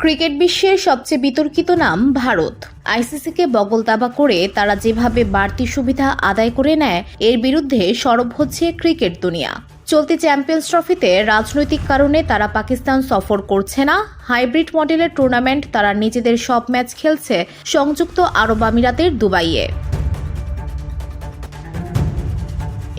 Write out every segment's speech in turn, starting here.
Cricket বিশ্বের সবচেয়ে বিতর্কিত নাম ভারত। আইসিসিকে বগলদাবা করে তারা যেভাবে বাড়তি সুবিধা আদায় করে নেয়, এর বিরুদ্ধে সরব হচ্ছে ক্রিকেট দুনিয়া। চলতি চ্যাম্পিয়ন্স ট্রফিতে রাজনৈতিক কারণে তারা পাকিস্তান সফর করছে না। হাইব্রিড মডেলের টুর্নামেন্ট তারা নিজেদের সব ম্যাচ খেলছে সংযুক্ত আরব আমিরাতের দুবাইয়ে।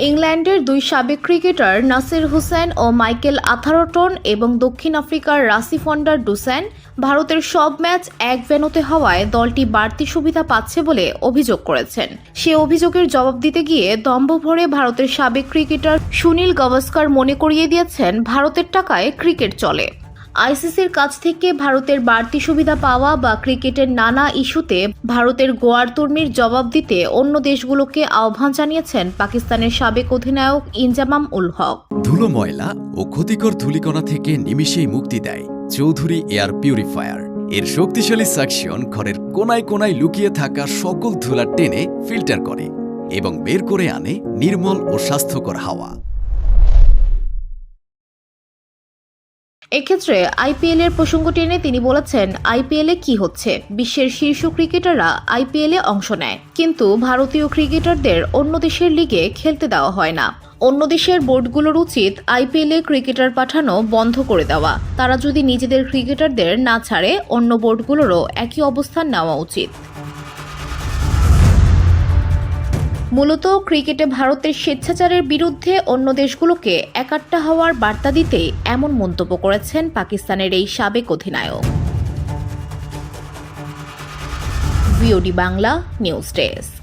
ইংল্যান্ডের দুই সাবেক ক্রিকেটার নাসির হুসেন ও মাইকেল আথারটন এবং দক্ষিণ আফ্রিকার রাসি ফন্ডার ডুসেন ভারতের সব ম্যাচ এক ভেন্যুতে হওয়ায় দলটি বাড়তি সুবিধা পাচ্ছে বলে অভিযোগ করেছেন। সে অভিযোগের জবাব দিতে গিয়ে দম্ভ ভরে ভারতের সাবেক ক্রিকেটার সুনীল গাভাস্কার মনে করিয়ে দিয়েছেন, ভারতের টাকায় ক্রিকেট চলে। আইসিসির কাছ থেকে ভারতের বাড়তি সুবিধা পাওয়া বা ক্রিকেটের নানা ইস্যুতে ভারতের গোয়ার তর্মির জবাব দিতে অন্য দেশগুলোকে আহ্বান জানিয়েছেন পাকিস্তানের সাবেক অধিনায়ক ইনজামাম উল হক। ধুলো, ময়লা ও ক্ষতিকর ধূলিকণা থেকে নিমিষেই মুক্তি দেয় চৌধুরী এয়ার পিউরিফায়ার। এর শক্তিশালী সাকশন ঘরের কোনায় কোনায় লুকিয়ে থাকা সকল ধুলা টেনে ফিল্টার করে এবং বের করে আনে নির্মল ও স্বাস্থ্যকর হাওয়া। এক্ষেত্রে আইপিএল এর প্রসঙ্গ টেনে তিনি বলেছেন, আইপিএলে কি হচ্ছে? বিশ্বের শীর্ষ ক্রিকেটাররা আইপিএলে অংশ নেয়, কিন্তু ভারতীয় ক্রিকেটারদের অন্য দেশের লিগে খেলতে দেওয়া হয় না। অন্য দেশের বোর্ডগুলোর উচিত আইপিএলে ক্রিকেটার পাঠানো বন্ধ করে দেওয়া। তারা যদি নিজেদের ক্রিকেটারদের না ছাড়ে, অন্য বোর্ডগুলোরও একই অবস্থান নেওয়া উচিত। মূলত ক্রিকেটে ভারতের স্বেচ্ছাচারের বিরুদ্ধে অন্য দেশগুলোকে একাট্টা হওয়ার বার্তা দিতেই এমন মন্তব্য করেছেন পাকিস্তানের এই সাবেক অধিনায়ক। VOD Bangla news desk.